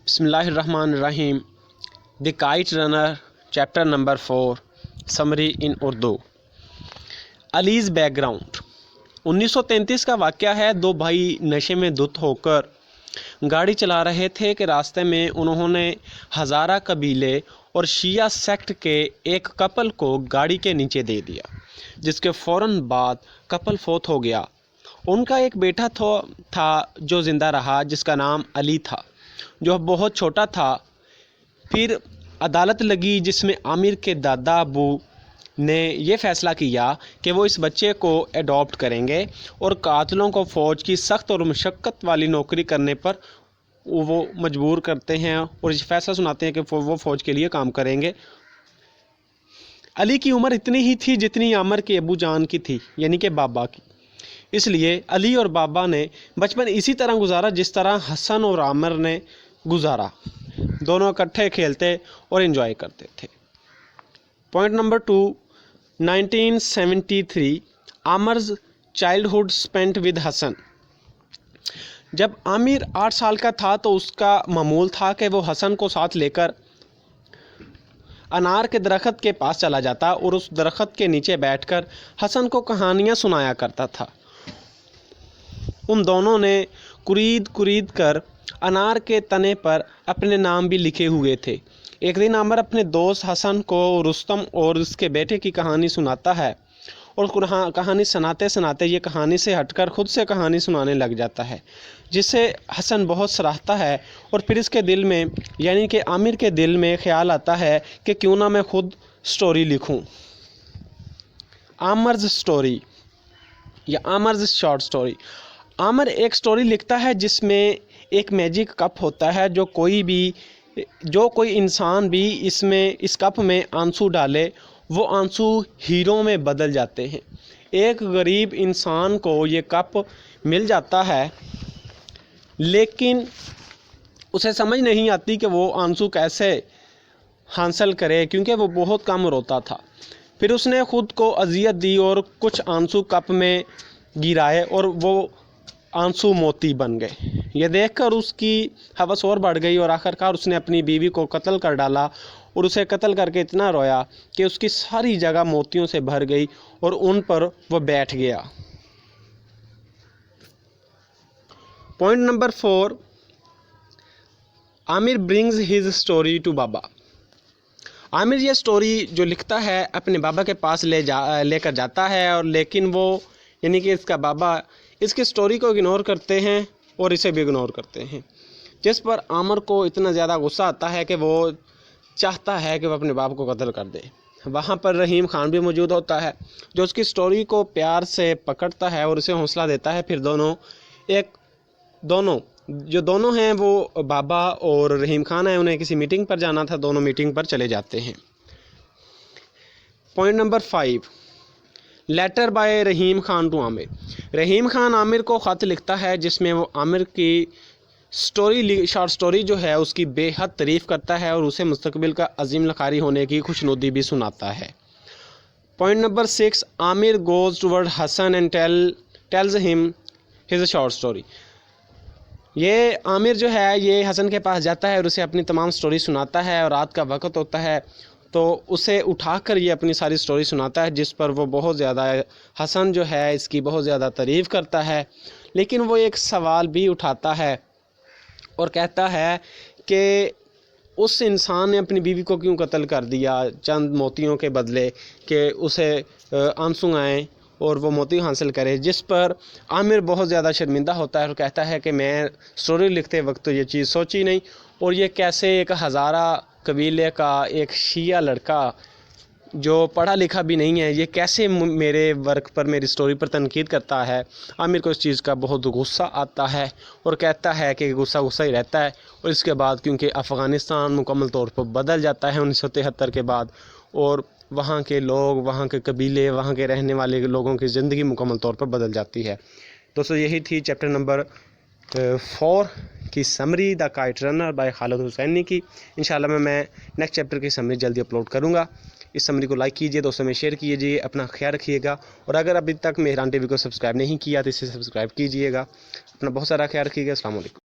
बिस्मिल्लाहिर्रहमानिर्रहीम। The kite runner, chapter number 4, summary in Urdu. Ali's background. 1933 का वाक़या है। दो भाई नशे में धुत होकर गाड़ी चला रहे थे कि रास्ते में उन्होंने हज़ारा कबीले और शिया सेक्ट के एक कपल को गाड़ी के नीचे दे दिया, जिसके फ़ौरन बाद कपल फौत हो गया। उनका एक बेटा था जो ज़िंदा रहा, जिसका नाम अली था, जो बहुत छोटा था। फिर अदालत लगी, जिसमें आमिर के दादा अबू ने यह फ़ैसला किया कि वो इस बच्चे को एडॉप्ट करेंगे और कातलों को फ़ौज की सख्त और मशक्क़त वाली नौकरी करने पर वो मजबूर करते हैं और इस फैसला सुनाते हैं कि वो फ़ौज के लिए काम करेंगे। अली की उम्र इतनी ही थी जितनी आमिर के अबू जान की थी, यानी कि बाबा की। इसलिए अली और बाबा ने बचपन इसी तरह गुजारा जिस तरह हसन और आमिर ने गुजारा। दोनों इकट्ठे खेलते और एंजॉय करते थे। Point number 2, 1973 Amir's childhood spent with Hasan. जब आमिर 8 साल का था तो उसका मामूल था कि वो हसन को साथ लेकर अनार के दरख्त के पास चला जाता और उस दरख्त के नीचे बैठकर हसन को कहानियाँ सुनाया करता था। उन दोनों ने कुरीद कर अनार के तने पर अपने नाम भी लिखे हुए थे। एक दिन आमिर अपने दोस्त हसन को रुस्तम और उसके बेटे की कहानी सुनाता है और कहानी सुनाते सुनाते ये कहानी से हटकर खुद से कहानी सुनाने लग जाता है, जिसे हसन बहुत सराहता है। और फिर इसके दिल में, यानी कि आमिर के दिल में ख्याल आता है कि क्यों ना मैं खुद स्टोरी लिखूं। आमिर्स स्टोरी या आमिर्स शॉर्ट स्टोरी। आमिर एक स्टोरी लिखता है जिसमें एक मैजिक कप होता है, जो कोई इंसान भी इस कप में आंसू डाले वो आंसू हीरो में बदल जाते हैं। एक गरीब इंसान को ये कप मिल जाता है, लेकिन उसे समझ नहीं आती कि वो आंसू कैसे हासिल करे, क्योंकि वो बहुत कम रोता था। फिर उसने ख़ुद को अजियत दी और कुछ आंसू कप में गिराए और वो आंसू मोती बन गए। ये देखकर उसकी हवस और बढ़ गई और आखिरकार उसने अपनी बीवी को कत्ल कर डाला और उसे कत्ल करके इतना रोया कि उसकी सारी जगह मोतियों से भर गई और उन पर वो बैठ गया। Point number 4, Amir brings his story to Baba. Amir ये स्टोरी जो लिखता है अपने बाबा के पास लेकर जाता है, और लेकिन वो, यानी कि इसका बाबा, इसकी स्टोरी को इग्नोर करते हैं और इसे भी इग्नोर करते हैं, जिस पर आमिर को इतना ज़्यादा गुस्सा आता है कि वो चाहता है कि वो अपने बाप को कत्ल कर दे। वहाँ पर रहीम खान भी मौजूद होता है, जो उसकी स्टोरी को प्यार से पकड़ता है और उसे हौसला देता है। फिर दोनों हैं, वो बाबा और रहीम खान है, उन्हें किसी मीटिंग पर जाना था। दोनों मीटिंग पर चले जाते हैं। Point number 5, letter by Rahim Khan to Amir. Rahim Khan Amir को ख़त लिखता है जिसमें वो आमिर की शॉर्ट स्टोरी जो है उसकी बेहद तारीफ़ करता है और उसे मुस्तकबिल का अजीम लखारी होने की खुशनुदी भी सुनाता है। Point number 6, Amir goes toward Hassan and tells him his short story. ये आमिर जो है ये हसन के पास जाता है और उसे अपनी तमाम स्टोरी सुनाता है, और रात का वक्त होता है तो उसे उठाकर ये अपनी सारी स्टोरी सुनाता है, जिस पर वो बहुत ज़्यादा, हसन जो है इसकी बहुत ज़्यादा तारीफ़ करता है। लेकिन वो एक सवाल भी उठाता है और कहता है कि उस इंसान ने अपनी बीवी को क्यों कत्ल कर दिया चंद मोतियों के बदले, कि उसे आंसू आएँ और वो मोती हासिल करे। जिस पर आमिर बहुत ज़्यादा शर्मिंदा होता है और कहता है कि मैं स्टोरी लिखते वक्त तो ये चीज़ सोची नहीं, और ये कैसे एक हज़ारा कबीले का एक शिया लड़का जो पढ़ा लिखा भी नहीं है, ये कैसे मेरे वर्क पर, मेरी स्टोरी पर तनकीद करता है। आमिर को इस चीज़ का बहुत गुस्सा आता है और कहता है कि गुस्सा ही रहता है। और इसके बाद क्योंकि अफ़गानिस्तान मुकम्मल तौर पर बदल जाता है 1973 के बाद, और वहाँ के लोग, वहाँ के कबीले, वहाँ के रहने वाले लोगों की ज़िंदगी मुकम्मल तौर पर बदल जाती है। दोस्तों, यही थी चैप्टर नंबर 4 की summary, the kite runner by Khaled Hosseini की। इंशाल्लाह मैं नेक्स्ट चैप्टर की समरी जल्दी अपलोड करूँगा। इस समरी को लाइक कीजिए, दोस्तों में शेयर कीजिए, अपना ख्याल रखिएगा। और अगर अभी तक मेहरान टीवी को सब्सक्राइब नहीं किया तो इसे सब्सक्राइब कीजिएगा। अपना बहुत सारा ख्याल रखिएगा। अस्सलाम वालेकुम।